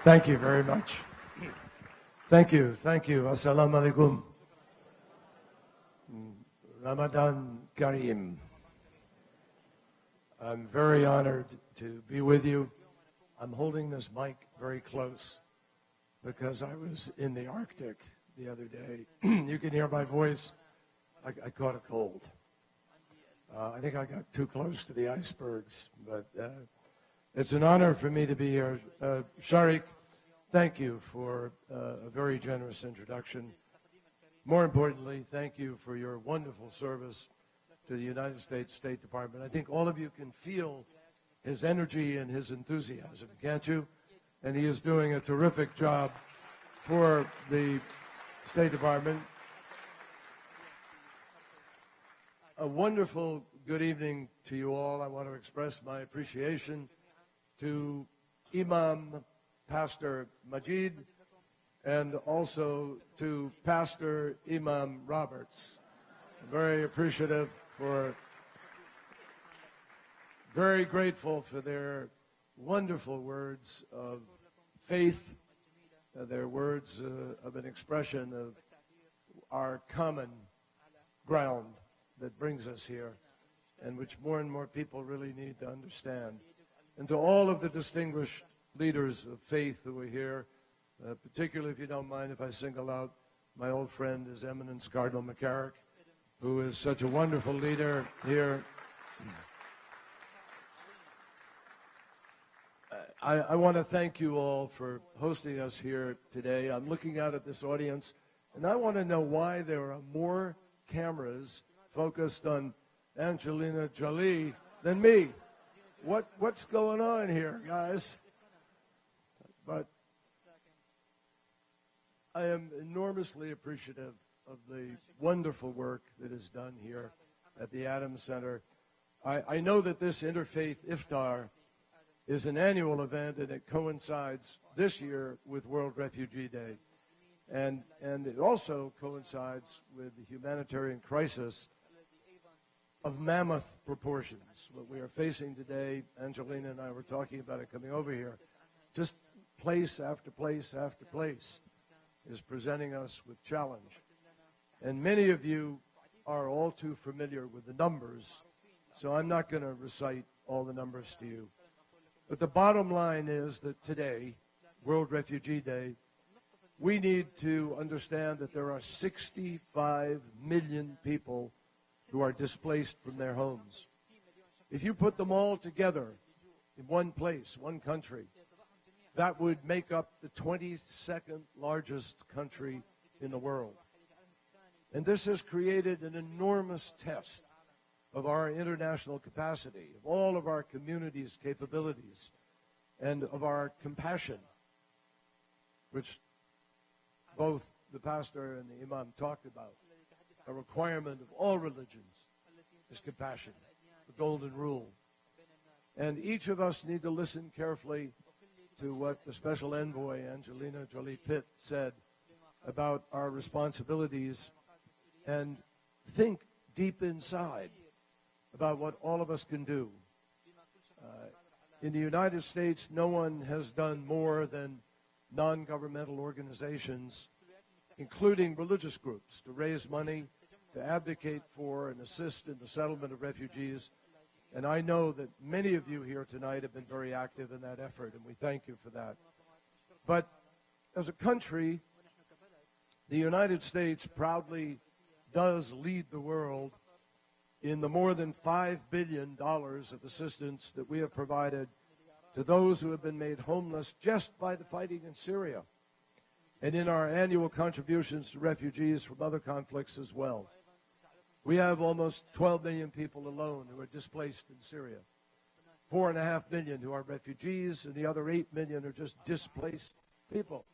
Thank you very much. Thank you. Thank you. Assalamu alaikum. Ramadan Kareem. I'm very honored to be with you. I'm holding this mic very close because I was in the Arctic the other day. You can hear my voice. I caught a cold. I think I got too close to the icebergs, but it's an honor for me to be here. Sharik, thank you for a very generous introduction. More importantly, thank you for your wonderful service to the United States State Department. I think all of you can feel his energy and his enthusiasm, can't you? And he is doing a terrific job for the State Department. A wonderful good evening to you all. I want to express my appreciation to Imam Pastor Majid and also to Pastor Imam Roberts. I'm very appreciative very grateful for their wonderful words of faith, their words of an expression of our common ground that brings us here, and which more and more people really need to understand. And to all of the distinguished leaders of faith who are here, particularly, if you don't mind, if I single out my old friend, His Eminence Cardinal McCarrick, who is such a wonderful leader here. I want to thank you all for hosting us here today. I'm looking out at this audience, and I want to know why there are more cameras focused on Angelina Jolie than me. What's going on here, guys? But I am enormously appreciative of the wonderful work that is done here at the Adams Center. I know that this Interfaith Iftar is an annual event, and it coincides this year with World Refugee Day. And it also coincides with the humanitarian crisis of mammoth proportions. What we are facing today, Angelina and I were talking about it coming over here, just place after place after place is presenting us with challenge. And many of you are all too familiar with the numbers, so I'm not going to recite all the numbers to you. But the bottom line is that today, World Refugee Day, we need to understand that there are 65 million people who are displaced from their homes. If you put them all together in one place, one country, that would make up the 22nd largest country in the world. And this has created an enormous test of our international capacity, of all of our communities' capabilities, and of our compassion, which both the pastor and the imam talked about. A requirement of all religions is compassion, the golden rule. And each of us need to listen carefully to what the Special Envoy, Angelina Jolie-Pitt, said about our responsibilities, and think deep inside about what all of us can do. In the United States, no one has done more than non-governmental organizations, including religious groups, to raise money, to advocate for and assist in the settlement of refugees. And I know that many of you here tonight have been very active in that effort, and we thank you for that. But as a country, the United States proudly does lead the world in the more than $5 billion of assistance that we have provided to those who have been made homeless just by the fighting in Syria, and in our annual contributions to refugees from other conflicts as well. We have almost 12 million people alone who are displaced in Syria, 4.5 million who are refugees, and the other 8 million are just displaced people.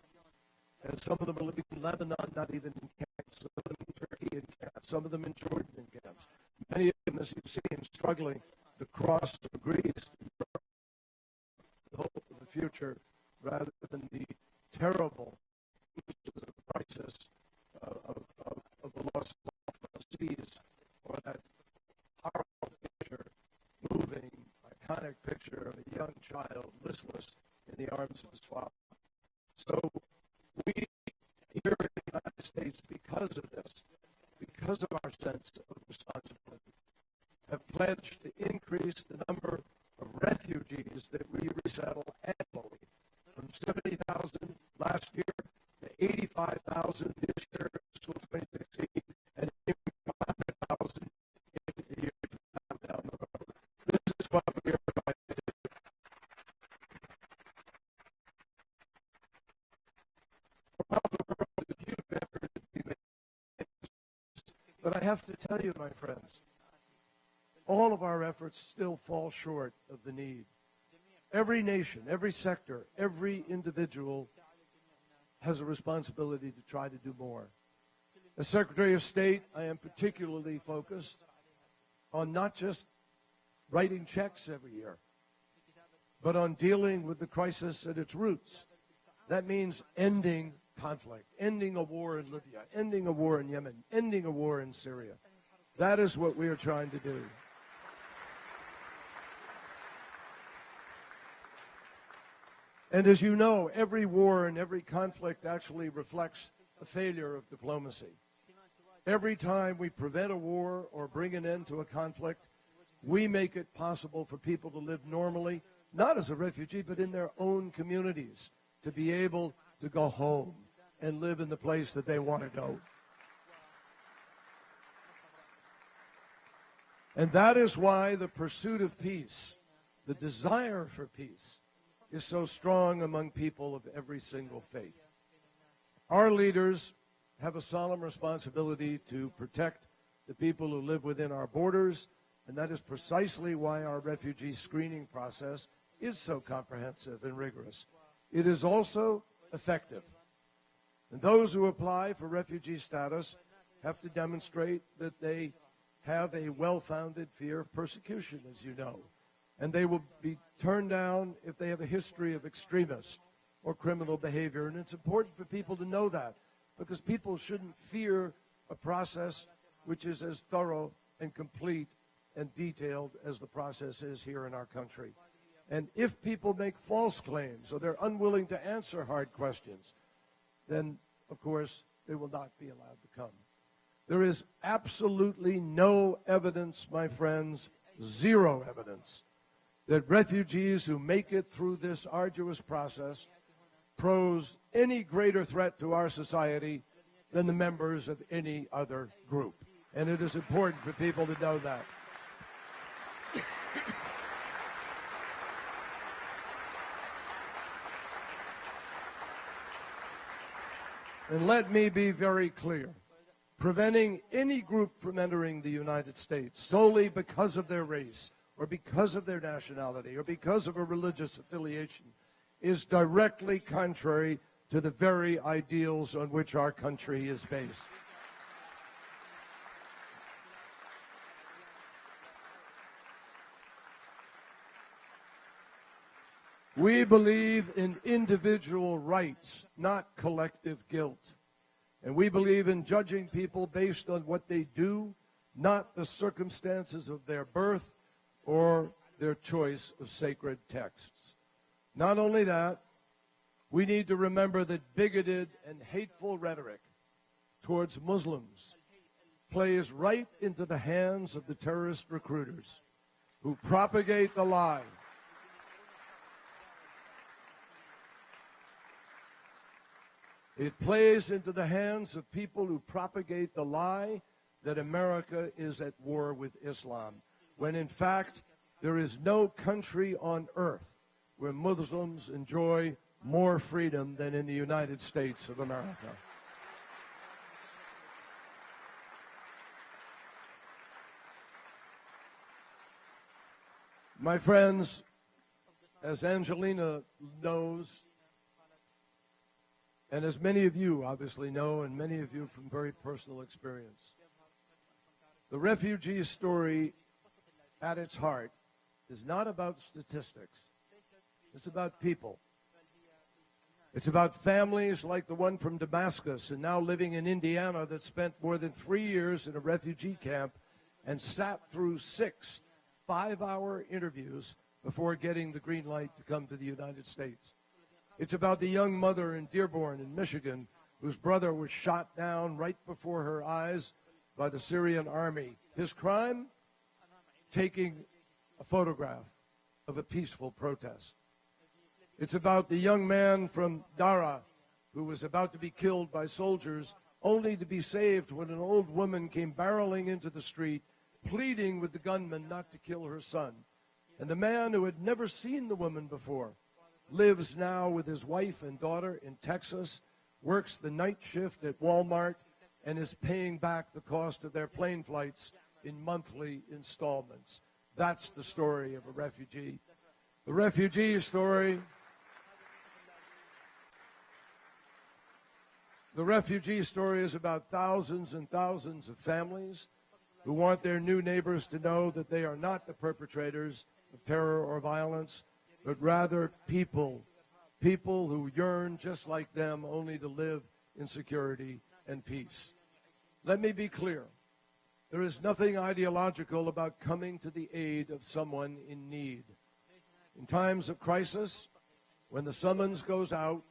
And some of them are living in Lebanon, not even in camps, some of them in Turkey in camps, some of them in Jordan in camps. Many of them, as you've seen, struggling to cross to Greece, the hope of the future, rather than the terrible crisis of the loss of seas, or that horrible picture, moving, iconic picture of a young child listless in the arms of his father. So we here in the United States, because of this, because of our sense of responsibility, have pledged to increase the number of refugees that we resettle annually from 70,000 last year to 85,000 this year, fiscal 2016, and 100,000 in the years down the road. This is what we are trying to do. Around the world, a huge effort is being made. But I have to tell you, my friends, all of our efforts still fall short of the need. Every nation, every sector, every individual has a responsibility to try to do more. As Secretary of State, I am particularly focused on not just writing checks every year, but on dealing with the crisis at its roots. That means ending conflict, ending a war in Libya, ending a war in Yemen, ending a war in Syria. That is what we are trying to do. And as you know, every war and every conflict actually reflects a failure of diplomacy. Every time we prevent a war or bring an end to a conflict, we make it possible for people to live normally, not as a refugee, but in their own communities, to be able to go home and live in the place that they want to go. And that is why the pursuit of peace, the desire for peace, is so strong among people of every single faith. Our leaders have a solemn responsibility to protect the people who live within our borders, and that is precisely why our refugee screening process is so comprehensive and rigorous. It is also effective. And those who apply for refugee status have to demonstrate that they have a well-founded fear of persecution, as you know. And they will be turned down if they have a history of extremist or criminal behavior. And it's important for people to know that, because people shouldn't fear a process which is as thorough and complete and detailed as the process is here in our country. And if people make false claims or they're unwilling to answer hard questions, then, of course, they will not be allowed to come. There is absolutely no evidence, my friends, zero evidence, that refugees who make it through this arduous process pose any greater threat to our society than the members of any other group. And it is important for people to know that. And let me be very clear. Preventing any group from entering the United States solely because of their race, or because of their nationality, or because of a religious affiliation, is directly contrary to the very ideals on which our country is based. We believe in individual rights, not collective guilt. And we believe in judging people based on what they do, not the circumstances of their birth or their choice of sacred texts. Not only that, we need to remember that bigoted and hateful rhetoric towards Muslims plays right into the hands of the terrorist recruiters who propagate the lie. It plays into the hands of people who propagate the lie that America is at war with Islam, when in fact there is no country on earth where Muslims enjoy more freedom than in the United States of America. My friends, as Angelina knows, and as many of you obviously know, and many of you from very personal experience, the refugee story at its heart is not about statistics. It's about people. It's about families like the one from Damascus and now living in Indiana that spent more than 3 years in a refugee camp and sat through 6 5-hour interviews before getting the green light to come to the United States. It's about the young mother in Dearborn in Michigan whose brother was shot down right before her eyes by the Syrian army. His crime? Taking a photograph of a peaceful protest. It's about the young man from Dara who was about to be killed by soldiers, only to be saved when an old woman came barreling into the street, pleading with the gunman not to kill her son. And the man who had never seen the woman before lives now with his wife and daughter in Texas, works the night shift at Walmart, and is paying back the cost of their plane flights in monthly installments. That's the story of a refugee. The refugee story... The refugee story is about thousands and thousands of families who want their new neighbors to know that they are not the perpetrators of terror or violence, but rather people who yearn just like them only to live in security and peace. Let me be clear. There is nothing ideological about coming to the aid of someone in need. In times of crisis, when the summons goes out,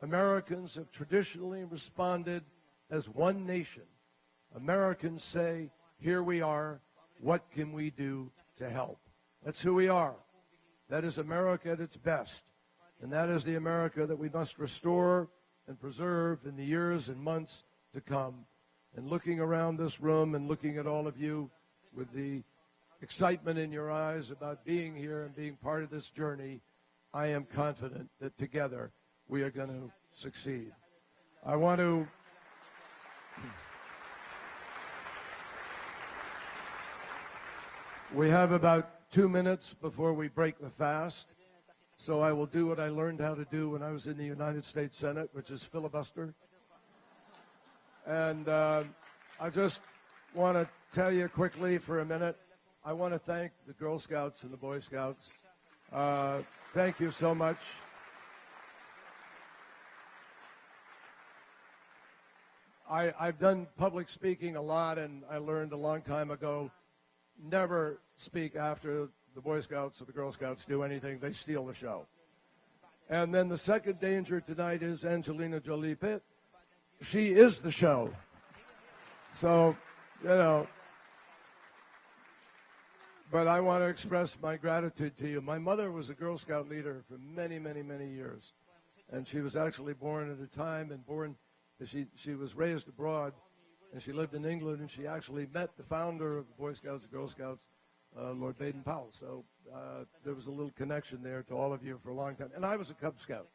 Americans have traditionally responded as one nation. Americans say, here we are, what can we do to help? That's who we are. That is America at its best. And that is the America that we must restore and preserve in the years and months to come. And looking around this room and looking at all of you with the excitement in your eyes about being here and being part of this journey, I am confident that together we are going to succeed. I want to we have about 2 minutes before we break the fast, so I will do what I learned how to do when I was in the United States Senate, which is filibuster. And I just want to tell you quickly for a minute, I want to thank the Girl Scouts and the Boy Scouts. Thank you so much. I've done public speaking a lot, and I learned a long time ago, never speak after the Boy Scouts or the Girl Scouts do anything. They steal the show. And then the second danger tonight is Angelina Jolie Pitt. She is the show. So, you know, but I want to express my gratitude to you. My mother was a Girl Scout leader for many, many, many years. And she was actually born at a time and she was raised abroad, and she lived in England, and she actually met the founder of the Boy Scouts and Girl Scouts, Lord Baden-Powell. So there was a little connection there to all of you for a long time. And I was a Cub Scout.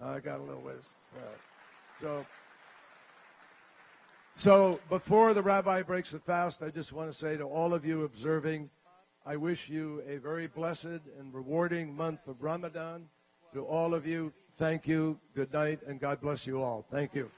I got a little ways. So before the rabbi breaks the fast, I just want to say to all of you observing, I wish you a very blessed and rewarding month of Ramadan. To all of you, thank you, good night, and God bless you all. Thank you.